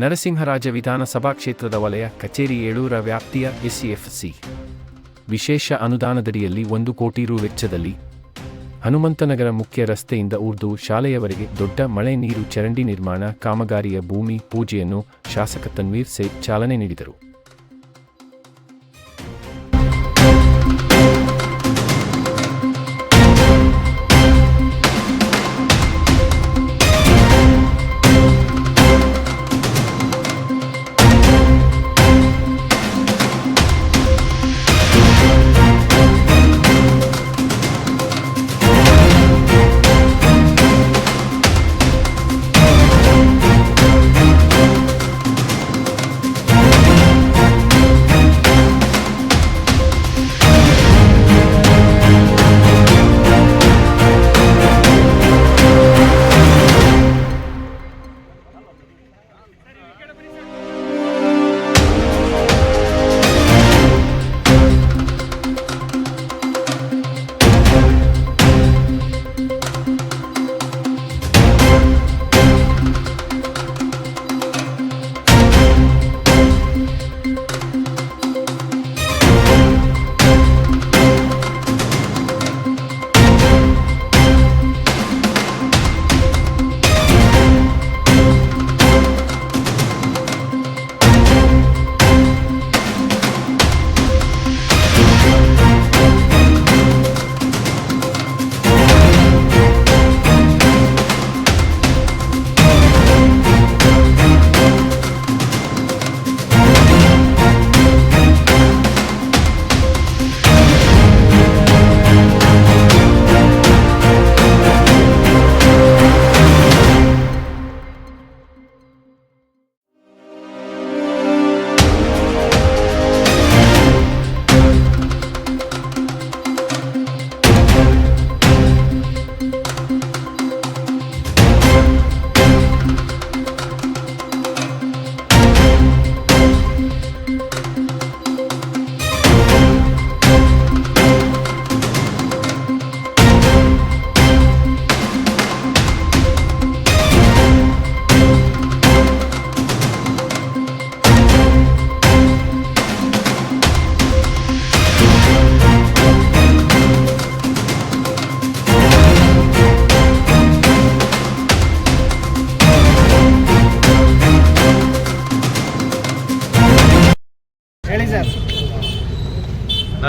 ನರಸಿಂಹರಾಜ ವಿಧಾನಸಭಾ ಕ್ಷೇತ್ರದ ವಲಯ ಕಚೇರಿ 7ರ ವ್ಯಾಪ್ತಿಯ ಎಸ್ಸಿಎಫ್ಸಿ ವಿಶೇಷ ಅನುದಾನದಡಿಯಲ್ಲಿ 1 ಕೋಟಿ ರು ವೆಚ್ಚದಲ್ಲಿ ಹನುಮಂತನಗರ ಮುಖ್ಯ ರಸ್ತೆಯಿಂದ ಉರ್ದು ಶಾಲೆಯವರೆಗೆ ದೊಡ್ಡ ಮಳೆ ನೀರು ಚರಂಡಿ ನಿರ್ಮಾಣ ಕಾಮಗಾರಿಯ ಭೂಮಿ ಪೂಜೆಯನ್ನು ಶಾಸಕ ತನ್ವೀರ್ ಸೇಠ್ ಚಾಲನೆ ನೀಡಿದರು.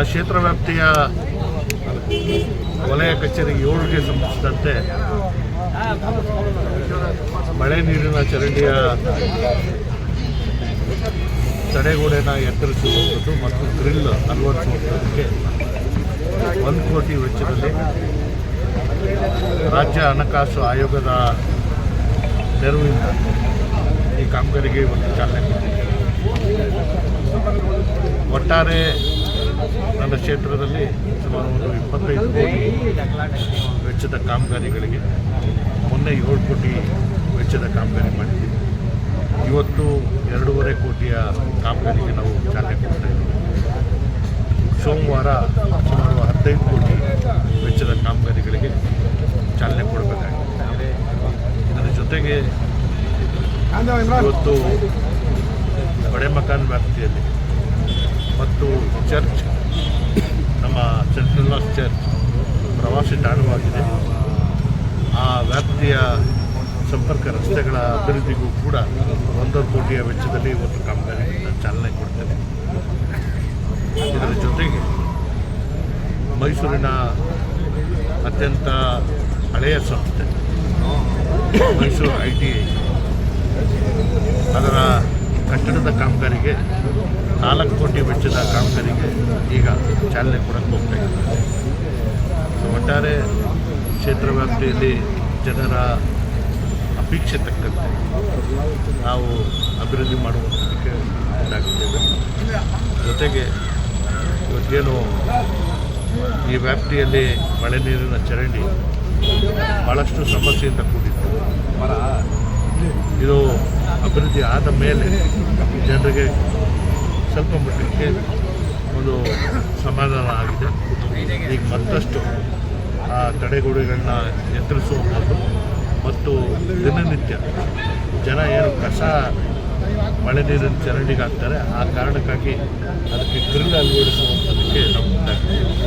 ಕ್ಷೇತ್ರ ವ್ಯಾಪ್ತಿಯ ವಲಯ ಕಚೇರಿ 7ಗೆ ಸಂಬಂಧಿಸಿದಂತೆ ಮಳೆ ನೀರಿನ ಚರಂಡಿಯ ತಡೆಗೋಡೆನ ಎತ್ತರಿಸುವಂಥದ್ದು ಮತ್ತು ಗ್ರಿಲ್ ಅಳವಡಿಸುವಂಥದ್ದಕ್ಕೆ 1 ಕೋಟಿ ವೆಚ್ಚದಲ್ಲಿ ರಾಜ್ಯ ಹಣಕಾಸು ಆಯೋಗದ ನೆರವಿನಿಂದ ಈ ಕಾಮಗಾರಿಗೆ ಒಂದು ಚಾಲನೆ ಕೊಟ್ಟಿದೆ. ಒಟ್ಟಾರೆ ನನ್ನ ಕ್ಷೇತ್ರದಲ್ಲಿ ಸುಮಾರು ಒಂದು 25 ಕೋಟಿ ವೆಚ್ಚದ ಕಾಮಗಾರಿಗಳಿಗೆ ಮೊನ್ನೆ 7 ಕೋಟಿ ವೆಚ್ಚದ ಕಾಮಗಾರಿ ಮಾಡಿದ್ದೀವಿ. ಇವತ್ತು 2.5 ಕೋಟಿಯ ಕಾಮಗಾರಿಗೆ ನಾವು ಚಾಲನೆ ಕೊಡ್ತಾ ಇದ್ದೀವಿ. ಸೋಮವಾರ ಸುಮಾರು 15 ಕೋಟಿ ವೆಚ್ಚದ ಕಾಮಗಾರಿಗಳಿಗೆ ಚಾಲನೆ ಕೊಡಬೇಕಾಗಿದೆ. ಇದರ ಜೊತೆಗೆ ಇವತ್ತು ಬಡೆ ಮಕಾನ್ ವ್ಯಾಪ್ತಿಯಲ್ಲಿ ಮತ್ತು ಚರ್ಚ್, ನಮ್ಮ ಸೆಂಟ್ರಲ್ ಲಾಸ್ ಚರ್ಚ್ ಪ್ರವಾಸಿ ತಾಣವಾಗಿದೆ. ಆ ವ್ಯಾಪ್ತಿಯ ಸಂಪರ್ಕ ರಸ್ತೆಗಳ ಅಭಿವೃದ್ಧಿಗೂ ಕೂಡ 1 ಕೋಟಿಯ ವೆಚ್ಚದಲ್ಲಿ ಇವತ್ತು ಕಾಮಗಾರಿಯಿಂದ ಚಾಲನೆ ಕೊಡ್ತೇವೆ. ಇದರ ಜೊತೆಗೆ ಮೈಸೂರಿನ ಅತ್ಯಂತ ಹಳೆಯ ಸಂಸ್ಥೆ ಮೈಸೂರು ITI ಅದರ ಕಟ್ಟಡದ ಕಾಮಗಾರಿಗೆ 4 ಕೋಟಿ ವೆಚ್ಚದ ಕಾಮಗಾರಿಗೆ ಈಗ ಚಾಲನೆ ಕೊಡಕ್ಕೆ ಹೋಗ್ತಾ ಇದ್ದೀವಿ. ಒಟ್ಟಾರೆ ಕ್ಷೇತ್ರ ವ್ಯಾಪ್ತಿಯಲ್ಲಿ ಜನರ ಅಪೇಕ್ಷೆ ತಕ್ಕಂತೆ ನಾವು ಅಭಿವೃದ್ಧಿ ಮಾಡುವುದಕ್ಕೆ ಮುಂದಾಗಿದ್ದೇವೆ. ಜೊತೆಗೆ ಇವತ್ತೇನು ಈ ವ್ಯಾಪ್ತಿಯಲ್ಲಿ ಮಳೆ ನೀರಿನ ಚರಂಡಿ ಭಾಳಷ್ಟು ಸಮಸ್ಯೆಯಿಂದ ಕೂಡಿತ್ತು. ಇದು ಅಭಿವೃದ್ಧಿ ಆದ ಮೇಲೆ ಜನರಿಗೆ ಸ್ವಲ್ಪ ಮಟ್ಟಕ್ಕೆ ಒಂದು ಸಮಾಧಾನ ಆಗಿದೆ. ಈಗ ಮತ್ತಷ್ಟು ಆ ತಡೆಗೋಡೆಗಳನ್ನ ಎತ್ತರಿಸುವಂಥದ್ದು ಮತ್ತು ದಿನನಿತ್ಯ ಜನ ಏನು ಕಸ ಮಳೆ ನೀರಿನ ಚರಂಡಿಗೆ ಹಾಕ್ತಾರೆ. ಆ ಕಾರಣಕ್ಕಾಗಿ ಅದಕ್ಕೆ ಗ್ರಿಲ್ ಅಳವಡಿಸುವಂಥದ್ದಕ್ಕೆ ನಾವು ಮುಂದಾಗ್ತೀವಿ.